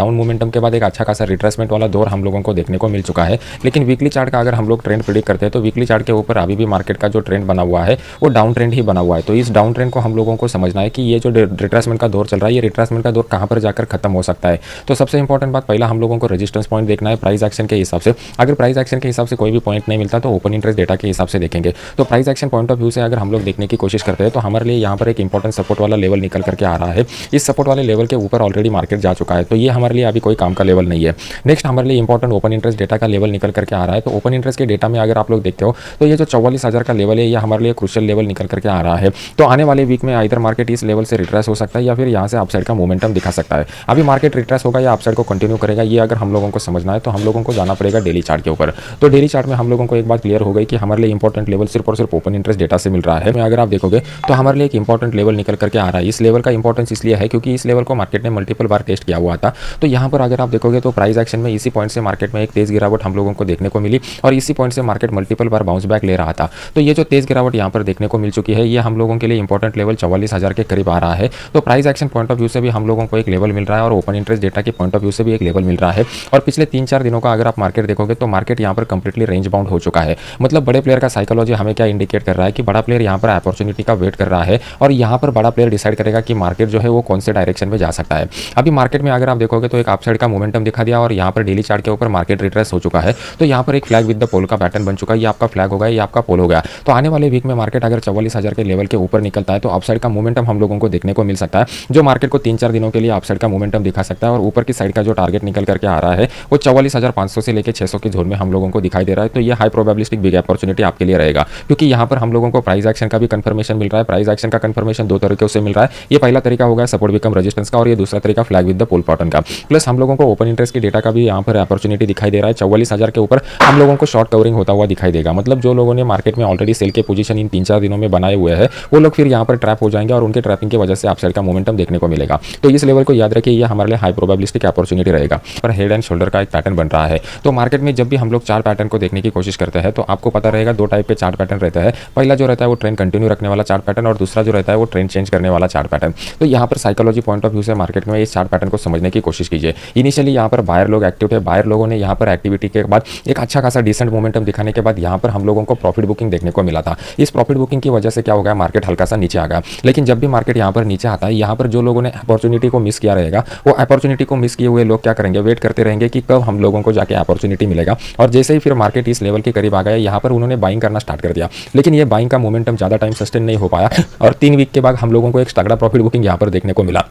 Down momentum के बाद एक अच्छा खासा रिट्रेसमेंट वाला दौर हम लोगों को देखने को मिल चुका है। लेकिन वीकली चार्ट का अगर हम लोग ट्रेंड प्रेडिक्ट करते हैं तो वीकली चार्ट के ऊपर अभी भी मार्केट का जो ट्रेंड बना हुआ है वो डाउन ट्रेंड ही बना हुआ है। तो इस डाउन ट्रेंड को हम लोगों को समझना है कि ये जो रिट्रेसमेंट का दौर चल रहा है, ये रिट्रेसमेंट का दौर कहाँ पर जाकर खत्म हो सकता है। तो सबसे इंपॉर्टेंट बात, पहला हम लोगों को रेजिस्टेंस पॉइंट देखना है प्राइस एक्शन के हिसाब से। अगर प्राइस एक्शन के हिसाब से कोई भी पॉइंट नहीं मिलता तो ओपन इंटरेस्ट डेटा के हिसाब से देखेंगे। तो price action point of view से अगर हम लोग देखने की कोशिश करते हैं तो हमारे लिए यहाँ पर एक इंपॉर्टेंट सपोर्ट वाला लेवल निकल करके आ रहा है। इस सपोर्ट वाले लेवल के ऊपर ऑलरेडी मार्केट जा चुका है, तो ये हमारे लिए अभी कोई काम का लेवल नहीं है। नेक्स्ट हमारे लिए इंपॉर्टेंट ओपन इंटरेस्ट डेटा का लेवल निकल करके आ रहा है। तो ओपन इंटरेस्ट के डेटा में अगर आप लोग देखते हो तो ये जो 44,000 का लेवल है, ये हमारे लिए क्रूशियल लेवल निकल करके आ रहा है। तो आने वाले वीक में इधर मार्केट इस लेवल से रिट्रेस हो सकता है या फिर यहाँ से अपसाइड का मोमेंटम दिखा सकता है। अभी मार्केट रिट्रेस होगा या अपसाइड को कंटिन्यू करेगा, ये अगर हम लोगों को समझना है तो हम लोगों को जाना पड़ेगा डेली चार्ट के ऊपर। तो डेली चार्ट में हम लोगों को एक बात क्लियर हो गई कि हमारे लिए इंपॉर्टेंट लेवल सिर्फ और सिर्फ ओपन इंटरेस्ट डेटा से मिल रहा है। अगर आप देखोगे तो हमारे लिए एक इंपॉर्टेंट लेवल निकल करके आ रहा है। इस लेवल का इंपॉर्टेंस इसलिए है क्योंकि इस लेवल को मार्केट ने मल्टीपल बार टेस्ट किया हुआ था। तो यहाँ पर अगर आप देखोगे तो प्राइस एक्शन में इसी पॉइंट से मार्केट में एक तेज गिरावट हम लोगों को देखने को मिली और इसी पॉइंट से मार्केट मल्टीपल बार बाउंस बैक ले रहा था। तो ये जो तेज गिरावट यहाँ पर देखने को मिल चुकी है, ये हम लोगों के लिए इंपॉर्टेंट लेवल 44,000 के करीब आ रहा है। तो price action point of view से भी हम लोगों को एक लेवल मिल रहा है और ओपन इंटरेस्ट डेटा के पॉइंट ऑफ व्यू से भी एक लेवल मिल रहा है। और पिछले 3-4 दिनों का अगर आप मार्केट देखोगे तो मार्केट यहाँ पर कंप्लीटली रेंज बाउंड हो चुका है। मतलब बड़े प्लेयर का साइकोलॉजी हमें क्या इंडिकेट कर रहा है कि बड़ा प्लेयर यहाँ पर अपॉर्चुनिटी का वेट कर रहा है और यहाँ पर बड़ा प्लेयर डिसाइड करेगा कि मार्केट जो है वो कौन से डायरेक्शन में जा सकता है। अभी मार्केट में अगर आप देखोगे तो एक अपसाइड का मोमेंटम दिखा दिया और यहाँ पर डेली चार्ट के ऊपर मार्केट रिट्रेस हो चुका है। तो यहाँ पर एक फ्लैग विद द पोल का पैटर्न बन चुका है। ये आपका फ्लैग हो गया, ये आपका पोल हो गया। तो आने वाले वीक में मार्केट अगर 44,000 के लेवल के ऊपर निकलता है तो अपसाइड का मोमेंटम हम लोगों को देखने को मिल सकता है, जो मार्केट को 3-4 दिनों के लिए अपसाइड का मोमेंटम दिखा सकता है। और ऊपर की साइड का जो टारगेट निकल करके आ रहा है वो 44,500 से लेकर 600 की जोन में हम लोगों को दिखाई दे रहा है। तो ये हाई प्रोबेबिलिस्टिक बिग अपॉर्चुनिटी आपके लिए रहेगा, क्योंकि यहाँ पर हम लोगों को प्राइस एक्शन का भी कंफर्मेशन मिल रहा है। प्राइस एक्शन का कंफर्मेशन दो तरीकों से मिल रहा है। ये पहला तरीका होगा सपोर्ट बिकम रेजिस्टेंस का और ये दूसरा तरीका flag with the pole pattern का। प्लस हम लोगों को ओपन इंटरेस्ट की डेटा का भी यहाँ पर अपॉर्चुनिटी दिखाई दे रहा है। 44,000 के ऊपर हम लोगों को शॉर्ट कवरिंग होता हुआ दिखाई देगा। मतलब जो लोगों ने मार्केट में ऑलरेडी सेल के पोजीशन इन 3-4 दिनों में बनाए हुए हैं वो लोग फिर यहाँ पर ट्रैप हो जाएंगे और उनके ट्रैपिंग की वजह से अपसाइड का मोमेंटम देखने को मिलेगा। तो इस लेवल को याद रखिए, ये हमारे लिए हाई प्रोबेबिलिस्टिक अपॉर्चुनिटी रहेगा। पर हेड एंड शोल्डर का एक पैटर्न बन रहा है। तो मार्केट में जब भी हम लोग चार पैटर्न को देखने की कोशिश करते हैं तो आपको पता रहेगा दो टाइप के चार्ट पैटर्न रहता है। पहला जो रहता है वो ट्रेंड कंटिन्यू रखने वाला चार्ट पैटर्न और दूसरा जो रहता है वो ट्रेंड चेंज करने वाला चार्ट पैटर्न। तो यहाँ पर साइकोलॉजी पॉइंट ऑफ व्यू से मार्केट में इस चार्ट पैटर्न को समझने की कोशिश कीजिए। इनिशियली यहाँ पर बायर लोग एक्टिव थे, बायर लोगों ने यहाँ पर एक्टिविटी के बाद एक अच्छा खासा डिसेंट मोमेंटम दिखाने के बाद यहाँ पर हम लोगों को प्रॉफिट बुकिंग देखने को मिला था। इस प्रॉफिट बुकिंग की वजह से क्या हो गया, मार्केट हल्का सा नीचे आ गया। लेकिन जब भी मार्केट यहाँ पर नीचे आता है, यहाँ पर जो लोगों ने अपॉर्चुनिटी को मिस किया रहेगा वो अपॉर्चुनिटी को मिस किए हुए लोग क्या करेंगे, वेट करते रहेंगे कि कब हम लोगों को जाके अपॉर्चुनिटी मिलेगा। और जैसे ही फिर मार्केट इस लेवल के करीब आ गया, यहाँ पर उन्होंने बाइंग करना स्टार्ट कर दिया। लेकिन ये बाइंग का मोमेंटम ज़्यादा टाइम सस्टेन नहीं हो पाया और 3 वीक के बाद हम लोगों को एक तगड़ा प्रॉफिट बुकिंग यहाँ पर देखने को मिला।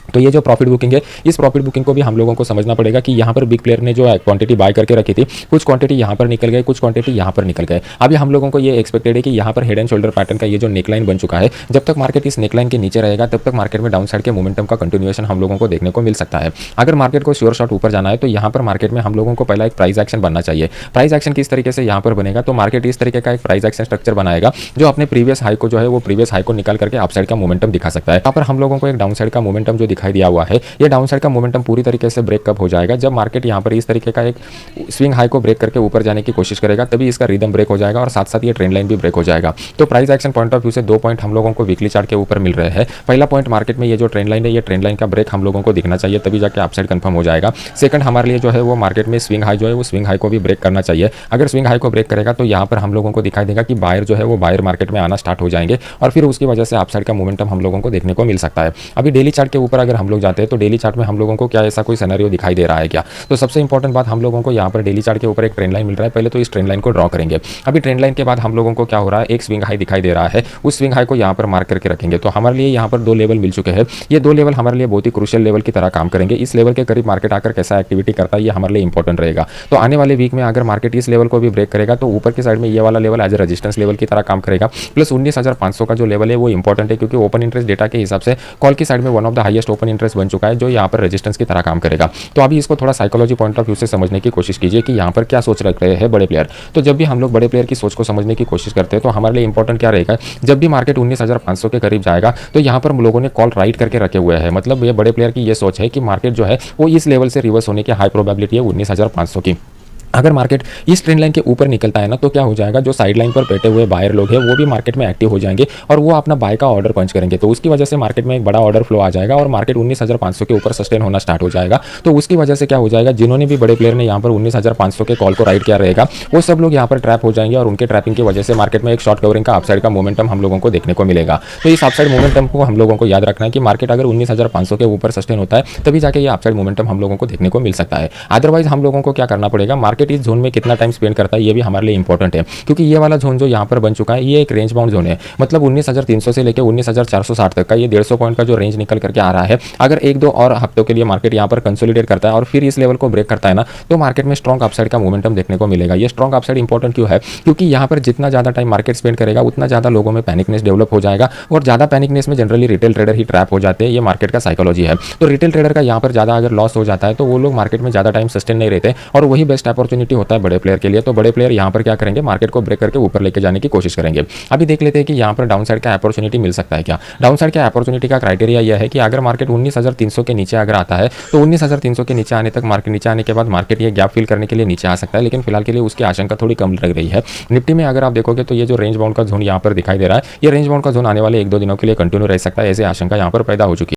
तो ये जो प्रॉफिट बुकिंग है, इस प्रॉफिट बुकिंग को भी हम लोगों को समझना पड़ेगा कि यहाँ पर बिग प्लेयर ने जो क्वांटिटी बाय करके रखी थी, कुछ क्वांटिटी यहाँ पर निकल गए, कुछ क्वांटिटी यहाँ पर निकल गए। अभी हम लोगों को ये एक्सपेक्टेड है कि यहाँ पर हेड एंड शोल्डर पैटर्न का ये जो नेकलाइन बन चुका है, जब तक मार्केट इस नेकलाइन के नीचे रहेगा तब तक मार्केट में डाउन साइड के मोमेंटम का कंटिन्यूएशन हम लोगों को देखने को मिल सकता है। अगर मार्केट को श्योर शॉट ऊपर जाना है तो यहाँ पर मार्केट में हम लोगों को पहला एक प्राइस एक्शन बनना चाहिए। प्राइस एक्शन किस तरीके से यहाँ पर बनेगा, तो मार्केट इस तरीके का एक प्राइस एक्शन स्ट्रक्चर बनाएगा जो अपने प्रीवियस हाई को जो है वो प्रीवियस हाई को निकाल करके अपसाइड का मोमेंटम दिखा सकता है। यहाँ पर हम लोगों को एक डाउन साइड का मोमेंटम जो दिखाई दिया हुआ है, ये डाउन साइड का मोमेंटम पूरी तरीके से ब्रेक कब हो जाएगा, जब मार्केट यहाँ पर इस तरीके का एक स्विंग हाई को ब्रेक करके ऊपर जाने की कोशिश करेगा, तभी इसका रिदम ब्रेक हो जाएगा और साथ साथ ये ट्रेंड लाइन भी ब्रेक हो जाएगा। तो price action point of view से 2 पॉइंट हम लोगों को वीकली चार्ट के ऊपर मिल रहे हैं। पहला पॉइंट, मार्केट में ये जो ट्रेंड लाइन है, ये ट्रेंड लाइन का ब्रेक हम लोगों को दिखना चाहिए, तभी जाके अपसाइड कंफर्म हो जाएगा। सेकंड, हमारे लिए जो है वो मार्केट में स्विंग हाई जो है वो स्विंग हाई को भी ब्रेक करना चाहिए। अगर स्विंग हाई को ब्रेक करेगा तो यहाँ पर हम लोगों को दिखाई देगा कि बायर जो है वो बायर मार्केट में आना स्टार्ट हो जाएंगे और फिर उसकी वजह से अपसाइड का मोमेंटम हम लोगों को देखने को मिल सकता है। अभी डेली चार्ट के ऊपर अगर हम लोग जाते हैं तो डेली चार्ट में हम लोगों को क्या ऐसा कोई सिनेरियो दिखाई दे रहा है क्या, तो सबसे इंपॉर्टेंट बात, हम लोगों को यहाँ पर डेली चार्ट के ऊपर एक ट्रेंड लाइन मिल रहा है। पहले तो इस ट्रेंड लाइन को ड्रॉ करेंगे। अभी ट्रेंड लाइन के बाद हम लोगों को क्या हो रहा है, एक स्विंग हाई दिखाई दे रहा है, उस स्विंग हाई को यहाँ पर मार्क करके रखेंगे। तो हमारे लिए यहाँ पर 2 लेवल मिल चुके हैं। ये 2 लेवल हमारे लिए बहुत ही क्रूशियल लेवल की तरह काम करेंगे। इस लेवल के करीब मार्केट आकर कैसा एक्टिविटी करता है ये हमारे लिए इंपॉर्टेंट रहेगा। तो आने वाले वीक में अगर मार्केट इस लेवल को भी ब्रेक करेगा तो ऊपर की साइड में ये वाला level as a resistance level की तरह काम करेगा। प्लस 19,500 का जो लेवल है वो इंपॉर्टेंट है, क्योंकि ओपन इंटरेस्ट डेटा के हिसाब से कॉल की साइड में one of the highest open interest बन चुका है, जो यहाँ पर रेजिस्टेंस की तरह काम करेगा। तो अभी इसको थोड़ा साइकोलॉजी पॉइंट ऑफ व्यू से समझने की कोशिश कीजिए कि यहाँ पर क्या सोच रख रहे हैं बड़े प्लेयर। तो जब भी हम लोग बड़े प्लेयर की सोच को समझने की कोशिश करते हैं तो हमारे लिए इंपॉर्टेंट क्या रहेगा, जब भी मार्केट 19,500 के करीब जाएगा तो यहाँ पर लोगों ने कॉल राइट करके रखे हुए हैं। मतलब ये बड़े प्लेयर की ये सोच है कि मार्केट जो है वो इस लेवल से रिवर्स होने की हाई प्रोबेबिलिटी है 19,500 की। अगर मार्केट इस ट्रेंड लाइन के ऊपर निकलता है ना, तो क्या हो जाएगा, जो साइड लाइन पर बैठे हुए बायर लोग हैं वो भी मार्केट में एक्टिव हो जाएंगे और वो अपना बाय का ऑर्डर पंच करेंगे। तो उसकी वजह से मार्केट में एक बड़ा ऑर्डर फ्लो आ जाएगा और मार्केट 19,500 के ऊपर सस्टेन होना स्टार्ट हो जाएगा। तो उसकी वजह से क्या हो जाएगा, जिन्होंने भी बड़े प्लेयर ने यहाँ पर 19,500 के कॉल को राइड किया रहेगा, वो सब लोग यहाँ पर ट्रैप हो जाएंगे और उनके ट्रैपिंग की वजह से मार्केट में एक शॉर्ट कवरिंग का अपसाइड का मोमेंटम हम लोगों को देखने को मिलेगा। तो इस अपसाइड मोमेंटम को हम लोगों को याद रखना है कि मार्केट अगर 19,500 के ऊपर सस्टेन होता है तभी जाके ये अपसाइड मोमेंटम हम लोगों को देखने को मिल सकता है। अदरवाइज हम लोगों को क्या करना पड़ेगा, मार्केट इस जोन में कितना टाइम स्पेंड करता है ये भी हमारे लिए इंपॉर्टेंट है, क्योंकि ये वाला जोन जो यहाँ पर बन चुका है ये एक रेंज बाउंड जोन है। मतलब 19,300 से लेकर 19,460 तक का ये 150 पॉइंट का जो रेंज निकल करके आ रहा है, अगर एक दो और हफ्तों के लिए मार्केट यहाँ पर कंसोलिडेट करता है और फिर इस लेवल को ब्रेक करता है ना, तो मार्केट में स्ट्रॉन्ग अपसाइड का मोमेंटम देखने को मिलेगा। ये स्ट्रॉन्ग अपसाइड इंपॉर्टेंट क्यों है, क्योंकि यहाँ पर जितना ज़्यादा टाइम मार्केट स्पेंड करेगा उतना ज़्यादा लोगों में पैनिकनेस डेवलप हो जाएगा और ज़्यादा पैनिकनेस में जनरली रिटेल ट्रेडर ही ट्रैप हो जाते हैं। ये मार्केट का साइकोलॉजी है। तो रिटेल ट्रेडर का यहाँ पर ज़्यादा अगर लॉस हो जाता है तो वो लोग मार्केट में ज़्यादा टाइम सस्टेन नहीं रहते और वही बेस्ट अपॉर्चुनिटी होता है बड़े प्लेयर के लिए। तो बड़े प्लेयर यहाँ पर क्या करेंगे, मार्केट को ब्रेक करके ऊपर लेके जाने की कोशिश करेंगे। अभी देख लेते हैं कि यहाँ पर डाउन साइड का अपॉर्चुनिटी मिल सकता है क्या। डाउन साइड का अपॉर्चुनिटी का क्राइटेरिया यह है कि अगर मार्केट 19,300 के नीचे अगर आता है तो 19,300 के नीचे आने तक मार्केट नीचे आने के बाद मार्केट ये गैप फिल करने के लिए नीचे आ सकता है, लेकिन फिलहाल के लिए उसकी आशंका थोड़ी कम लग रही है। निफ्टी में अगर आप देखोगे तो ये जो रेंज बाउंड का जोन यहाँ पर दिखाई दे रहा है, ये रेंज बाउंड का जोन आने वाले 1-2 दिनों के लिए कंटिन्यू रह सकता है, ऐसी आशंका यहाँ पर पैदा हो चुकी है।